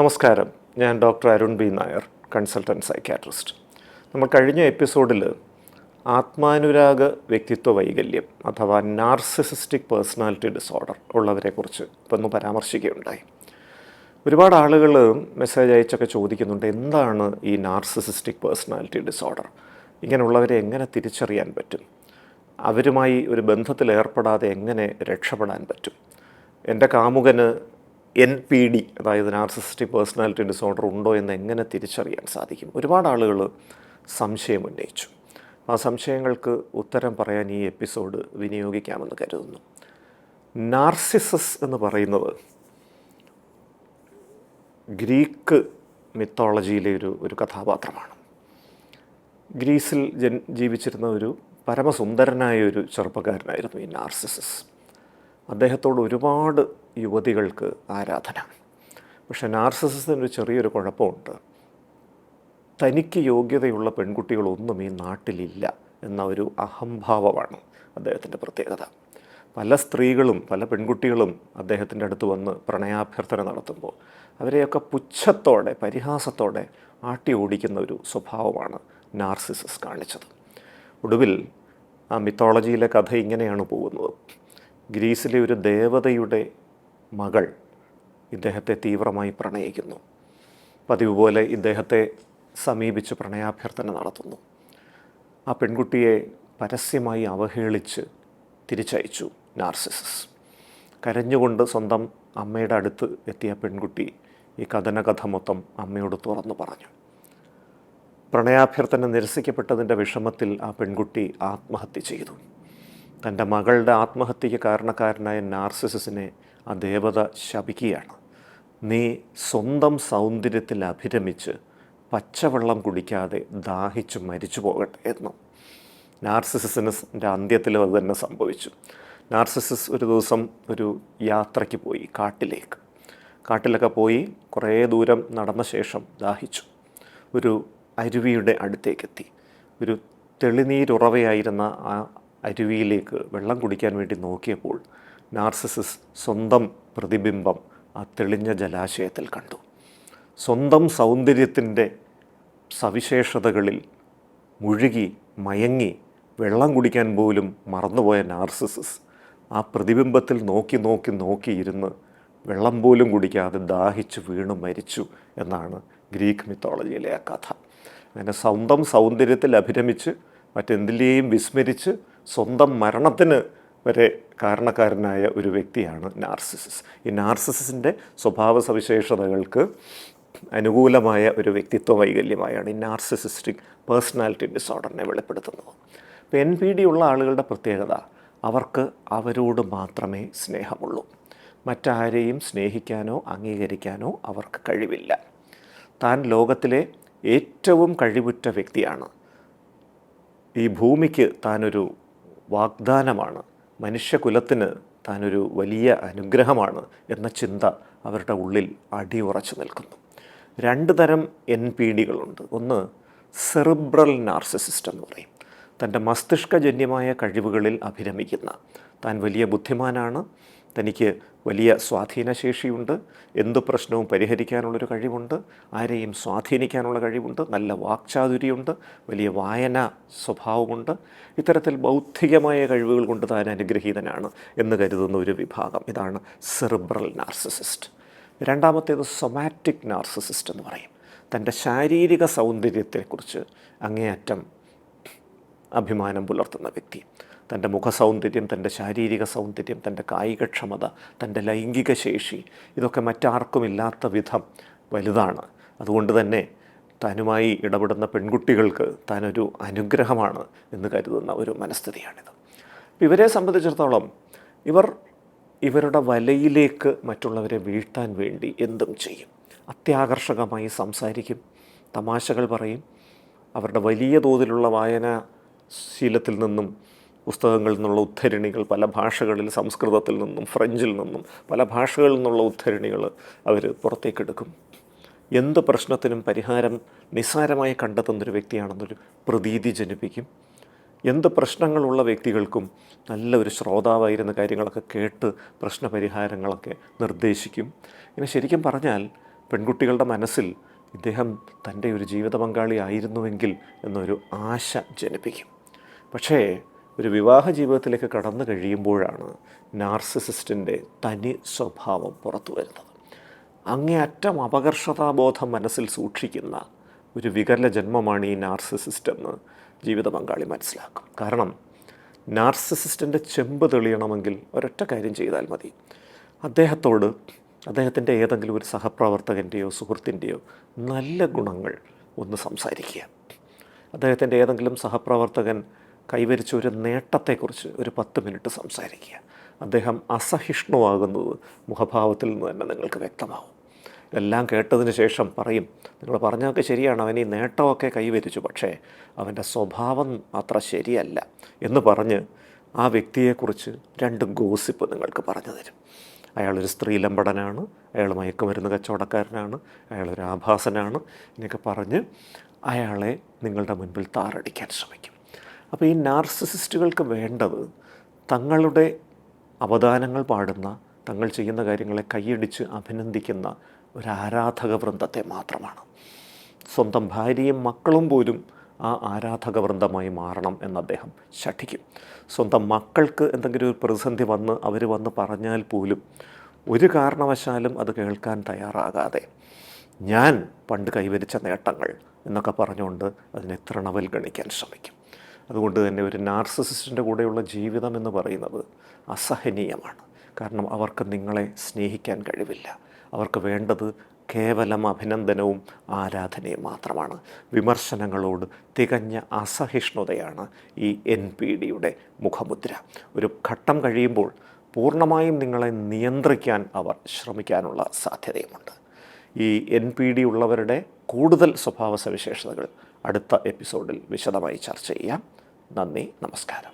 നമസ്കാരം. ഞാൻ doctor Arun B Nair, consultant psychiatrist. നമ്മൾ കഴിഞ്ഞ എപ്പിസോഡിൽ ആത്മാനുരാഗ വ്യക്തിത്വ വൈകല്യം അഥവാ നാർസിസിസ്റ്റിക് പേഴ്സണാലിറ്റി ഡിസോർഡർ ഉള്ളവരെക്കുറിച്ച് ഇപ്പം ഒന്ന് പരാമർശിക്കുകയുണ്ടായി. ഒരുപാട് ആളുകൾ മെസ്സേജ് അയച്ചൊക്കെ ചോദിക്കുന്നുണ്ട്, എന്താണ് ഈ നാർസിസിസ്റ്റിക് പേഴ്സണാലിറ്റി ഡിസോർഡർ? ഇങ്ങനെയുള്ളവരെ എങ്ങനെ തിരിച്ചറിയാൻ പറ്റും? അവരുമായി ഒരു ബന്ധത്തിൽ ഏർപ്പെടാതെ എങ്ങനെ രക്ഷപ്പെടാൻ പറ്റും? എൻ്റെ കാമുകന് NPD അതായത് നാർസിസിസ്റ്റിക് പേഴ്സണാലിറ്റി ഡിസോർഡർ ഉണ്ടോ എന്ന് എങ്ങനെ തിരിച്ചറിയാൻ സാധിക്കും? ഒരുപാട് ആളുകൾ സംശയം ഉന്നയിച്ചു. ആ സംശയങ്ങൾക്ക് ഉത്തരം പറയാൻ ഈ എപ്പിസോഡ് വിനിയോഗിക്കാമെന്ന് കരുതുന്നു. നാർസിസസ് എന്ന് പറയുന്നത് ഗ്രീക്ക് മിത്തോളജിയിലെ ഒരു കഥാപാത്രമാണ്. ഗ്രീസിൽ ജീവിച്ചിരുന്ന ഒരു പരമസുന്ദരനായ ഒരു ചെറുപ്പക്കാരനായിരുന്നു ഈ നാർസിസസ്. അദ്ദേഹത്തോട് ഒരുപാട് യുവതികൾക്ക് ആരാധന. പക്ഷേ നാർസിസസിന് ചെറിയൊരു കുഴപ്പമുണ്ട്. തനിക്ക് യോഗ്യതയുള്ള പെൺകുട്ടികളൊന്നും ഈ നാട്ടിലില്ല എന്ന ഒരു അഹംഭാവമാണ് അദ്ദേഹത്തിൻ്റെ പ്രത്യേകത. പല സ്ത്രീകളും പല പെൺകുട്ടികളും അദ്ദേഹത്തിൻ്റെ അടുത്ത് വന്ന് പ്രണയാഭ്യർത്ഥന നടത്തുമ്പോൾ അവരെയൊക്കെ പുച്ഛത്തോടെ പരിഹാസത്തോടെ ആട്ടി ഓടിക്കുന്ന ഒരു സ്വഭാവമാണ് നാർസിസസ് കാണിച്ചത്. ഒടുവിൽ ആ മിത്തോളജിയിലെ കഥ ഇങ്ങനെയാണ് പോകുന്നത്. ഗ്രീസിലെ ഒരു ദേവതയുടെ മകൾ ഇദ്ദേഹത്തെ തീവ്രമായി പ്രണയിക്കുന്നു. പതിവ് പോലെ ഇദ്ദേഹത്തെ സമീപിച്ച് പ്രണയാഭ്യർത്ഥന നടത്തുന്നു. ആ പെൺകുട്ടിയെ പരസ്യമായി അവഹേളിച്ച് തിരിച്ചയച്ചു നാർസിസസ്. കരഞ്ഞുകൊണ്ട് സ്വന്തം അമ്മയുടെ അടുത്ത് എത്തിയ പെൺകുട്ടി ഈ കഥന മൊത്തം അമ്മയോട് തുറന്നു പറഞ്ഞു. പ്രണയാഭ്യർത്ഥന നിരസിക്കപ്പെട്ടതിൻ്റെ വിഷമത്തിൽ ആ പെൺകുട്ടി ആത്മഹത്യ ചെയ്തു. തൻ്റെ മകളുടെ ആത്മഹത്യയ്ക്ക് കാരണക്കാരനായ നാർസിസസിനെ ആ ദേവത ശപിക്കുകയാണ്. നീ സ്വന്തം സൗന്ദര്യത്തിൽ അഭിരമിച്ച് പച്ചവെള്ളം കുടിക്കാതെ ദാഹിച്ചു മരിച്ചു പോകട്ടെ എന്നും. നാർസിസസിൻ്റെ അന്ത്യത്തിൽ അത് തന്നെ സംഭവിച്ചു. നാർസിസസ് ഒരു ദിവസം ഒരു യാത്രയ്ക്ക് പോയി, കാട്ടിലൊക്കെ പോയി കുറേ ദൂരം നടന്ന ശേഷം ദാഹിച്ചു. ഒരു അരുവിയുടെ അടുത്തേക്കെത്തി. ഒരു തെളിനീരുറവയായിരുന്ന ആ അരുവിയിലേക്ക് വെള്ളം കുടിക്കാൻ വേണ്ടി നോക്കിയപ്പോൾ നാർസിസസ് സ്വന്തം പ്രതിബിംബം ആ തെളിഞ്ഞ ജലാശയത്തിൽ കണ്ടു. സ്വന്തം സൗന്ദര്യത്തിൻ്റെ സവിശേഷതകളിൽ മുഴുകി മയങ്ങി വെള്ളം കുടിക്കാൻ പോലും മറന്നുപോയ നാർസിസസ് ആ പ്രതിബിംബത്തിൽ നോക്കിയിരുന്ന് വെള്ളം പോലും കുടിക്കാതെ ദാഹിച്ചു വീണു മരിച്ചു എന്നാണ് ഗ്രീക്ക് മിത്തോളജിയിലെ ആ കഥ. അങ്ങനെ സ്വന്തം സൗന്ദര്യത്തിൽ അഭിരമിച്ച് മറ്റെന്തിലേയും വിസ്മരിച്ച് സ്വന്തം മരണത്തിന് വരെ കാരണക്കാരനായ ഒരു വ്യക്തിയാണ് നാർസിസസ്. ഈ നാർസിസസിൻ്റെ സ്വഭാവ സവിശേഷതകൾക്ക് അനുകൂലമായ ഒരു വ്യക്തിത്വ വൈകല്യമായാണ് ഈ നാർസിസിസ്റ്റിക് പേഴ്സണാലിറ്റി ഡിസോർഡറിനെ വെളിപ്പെടുത്തുന്നത്. ഇപ്പോൾ NPD ഉള്ള ആളുകളുടെ പ്രത്യേകത, അവർക്ക് അവരോട് മാത്രമേ സ്നേഹമുള്ളൂ. മറ്റാരെയും സ്നേഹിക്കാനോ അംഗീകരിക്കാനോ അവർക്ക് കഴിവില്ല. താൻ ലോകത്തിലെ ഏറ്റവും കഴിവുറ്റ വ്യക്തിയാണ്. ഈ ഭൂമിക്ക് താനൊരു വാഗ്ദാനമാണ്, മനുഷ്യകുലത്തിന് താനൊരു വലിയ അനുഗ്രഹമാണ് എന്ന ചിന്ത അവരുടെ ഉള്ളിൽ അടിയുറച്ചു നിൽക്കുന്നു. രണ്ട് തരം NPDകളുണ്ട്. ഒന്ന് സെറിബ്രൽ നാർസിസിസ്റ്റ് എന്ന് പറയും. തൻ്റെ മസ്തിഷ്കജന്യമായ കഴിവുകളിൽ അഭിരമിക്കുന്ന, താൻ വലിയ ബുദ്ധിമാനാണ്, തനിക്ക് വലിയ സ്വാധീനശേഷിയുണ്ട്, എന്തു പ്രശ്നവും പരിഹരിക്കാനുള്ളൊരു കഴിവുണ്ട്, ആരെയും സ്വാധീനിക്കാനുള്ള കഴിവുണ്ട്, നല്ല വാക്ചാതുര്യമുണ്ട്, വലിയ വായന സ്വഭാവമുണ്ട്. ഇത്തരത്തിൽ ബൗദ്ധികമായ കഴിവുകൾ കൊണ്ട് താൻ അനുഗ്രഹീതനാണ് എന്ന് കരുതുന്ന ഒരു വിഭാഗം. ഇതാണ് സെറിബ്രൽ നാർസിസിസ്റ്റ്. രണ്ടാമത്തേത് സൊമാറ്റിക് നാർസിസിസ്റ്റ് എന്ന് പറയും. തൻ്റെ ശാരീരിക സൗന്ദര്യത്തെക്കുറിച്ച് അങ്ങേയറ്റം അഭിമാനം പുലർത്തുന്ന വ്യക്തി. തൻ്റെ മുഖസൗന്ദര്യം, തൻ്റെ ശാരീരിക സൗന്ദര്യം, തൻ്റെ കായികക്ഷമത, തൻ്റെ ലൈംഗിക ശേഷി, ഇതൊക്കെ മറ്റാർക്കുമില്ലാത്ത വിധം വലുതാണ്. അതുകൊണ്ട് തന്നെ താനുമായി ഇടപെടുന്ന പെൺകുട്ടികൾക്ക് താനൊരു അനുഗ്രഹമാണ് എന്ന് കരുതുന്ന ഒരു മനസ്ഥിതിയാണിത്. ഇവരെ സംബന്ധിച്ചിടത്തോളം ഇവരുടെ വലയിലേക്ക് മറ്റുള്ളവരെ വീഴ്ത്താൻ വേണ്ടി എന്തും ചെയ്യും. അത്യാകർഷകമായി സംസാരിക്കും, തമാശകൾ പറയും. അവരുടെ വലിയ തോതിലുള്ള വായനാശീലത്തിൽ നിന്നും പുസ്തകങ്ങളിൽ നിന്നുള്ള ഉദ്ധരണികൾ, പല ഭാഷകളിൽ, സംസ്കൃതത്തിൽ നിന്നും ഫ്രഞ്ചിൽ നിന്നും പല ഭാഷകളിൽ നിന്നുള്ള ഉദ്ധരണികൾ അവർ പുറത്തേക്കെടുക്കും. എന്ത് പ്രശ്നത്തിനും പരിഹാരം നിസ്സാരമായി കണ്ടെത്തുന്നൊരു വ്യക്തിയാണെന്നൊരു പ്രതീതി ജനിപ്പിക്കും. എന്ത് പ്രശ്നങ്ങളുള്ള വ്യക്തികൾക്കും നല്ലൊരു ശ്രോതാവായിരുന്ന കാര്യങ്ങളൊക്കെ കേട്ട് പ്രശ്നപരിഹാരങ്ങളൊക്കെ നിർദ്ദേശിക്കും. ഇങ്ങനെ ശരിക്കും പറഞ്ഞാൽ പെൺകുട്ടികളുടെ മനസ്സിൽ ഇദ്ദേഹം തൻ്റെ ഒരു ജീവിത പങ്കാളി ആയിരുന്നുവെങ്കിൽ എന്നൊരു ആശ ജനിപ്പിക്കും. പക്ഷേ ഒരു വിവാഹ ജീവിതത്തിലേക്ക് കടന്നു കഴിയുമ്പോഴാണ് നാർസിസിസ്റ്റിൻ്റെ തനി സ്വഭാവം പുറത്തു വരുന്നത്. അങ്ങേയറ്റം അപകർഷതാബോധം മനസ്സിൽ സൂക്ഷിക്കുന്ന ഒരു വികല ജന്മമാണ് ഈ നാർസിസിസ്റ്റ് എന്ന് ജീവിത പങ്കാളി മനസ്സിലാക്കും. കാരണം നാർസിസിസ്റ്റിൻ്റെ ചെമ്പ് തെളിയണമെങ്കിൽ ഒരൊറ്റ കാര്യം ചെയ്താൽ മതി. അദ്ദേഹത്തിൻ്റെ ഏതെങ്കിലും ഒരു സഹപ്രവർത്തകൻ്റെയോ സുഹൃത്തിൻ്റെയോ നല്ല ഗുണങ്ങൾ ഒന്ന് സംസാരിക്കുക. അദ്ദേഹത്തിൻ്റെ ഏതെങ്കിലും സഹപ്രവർത്തകൻ കൈവരിച്ച ഒരു നേട്ടത്തെക്കുറിച്ച് ഒരു 10 മിനിറ്റ് സംസാരിക്കുക. അദ്ദേഹം അസഹിഷ്ണുവാകുന്നത് മുഖഭാവത്തിൽ നിന്ന് തന്നെ നിങ്ങൾക്ക് വ്യക്തമാവും. എല്ലാം കേട്ടതിന് ശേഷം പറയും, നിങ്ങൾ പറഞ്ഞതൊക്കെ ശരിയാണ്, അവൻ ഈ നേട്ടമൊക്കെ കൈവരിച്ചു, പക്ഷേ അവൻ്റെ സ്വഭാവം അത്ര ശരിയല്ല എന്ന് പറഞ്ഞ് ആ വ്യക്തിയെക്കുറിച്ച് 2 ഗോസിപ്പ് നിങ്ങൾക്ക് പറഞ്ഞു തരും. അയാളൊരു സ്ത്രീലമ്പടനാണ്, അയാൾ മയക്കുമരുന്ന് കച്ചവടക്കാരനാണ്, അയാളൊരു ആഭാസനാണ് എന്നൊക്കെ പറഞ്ഞ് അയാളെ നിങ്ങളുടെ മുൻപിൽ താറടിക്കാൻ ശ്രമിക്കും. അപ്പോൾ ഈ നാർസിസിസ്റ്റുകൾക്ക് വേണ്ടത് തങ്ങളുടെ അവദാനങ്ങൾ പാടുന്ന, തങ്ങൾ ചെയ്യുന്ന കാര്യങ്ങളെ കൈയടിച്ച് അഭിനന്ദിക്കുന്ന ഒരു ആരാധക വൃന്ദത്തെ മാത്രമാണ്. സ്വന്തം ഭാര്യയും മക്കളും പോലും ആ ആരാധക വൃന്ദമായി മാറണം എന്ന് അദ്ദേഹം ശഠിക്കും. സ്വന്തം മക്കൾക്ക് എന്തെങ്കിലും ഒരു പ്രതിസന്ധി വന്ന് അവർ വന്ന് പറഞ്ഞാൽ പോലും ഒരു കാരണവശാലും അത് കേൾക്കാൻ തയ്യാറാകാതെ ഞാൻ പണ്ട് കൈവരിച്ച നേട്ടങ്ങൾ എന്നൊക്കെ പറഞ്ഞുകൊണ്ട് അതിനെ തൃണവൽഗണിക്കാൻ ശ്രമിക്കും. അതുകൊണ്ട് തന്നെ ഒരു നാർസിസിസ്റ്റിൻ്റെ കൂടെയുള്ള ജീവിതം എന്ന് പറയുന്നത് അസഹനീയമാണ്. കാരണം അവർക്ക് നിങ്ങളെ സ്നേഹിക്കാൻ കഴിവില്ല. അവർക്ക് വേണ്ടത് കേവലം അഭിനന്ദനവും ആരാധനയും മാത്രമാണ്. വിമർശനങ്ങളോട് തികഞ്ഞ അസഹിഷ്ണുതയാണ് ഈ NPDയുടെ മുഖമുദ്ര. ഒരു ഘട്ടം കഴിയുമ്പോൾ പൂർണ്ണമായും നിങ്ങളെ നിയന്ത്രിക്കാൻ അവർ ശ്രമിക്കാനുള്ള സാധ്യതയുമുണ്ട്. ഈ NPD ഉള്ളവരുടെ കൂടുതൽ സ്വഭാവ സവിശേഷതകൾ അടുത്ത എപ്പിസോഡിൽ വിശദമായി ചർച്ച ചെയ്യാം. നന്ദി, നമസ്കാരം.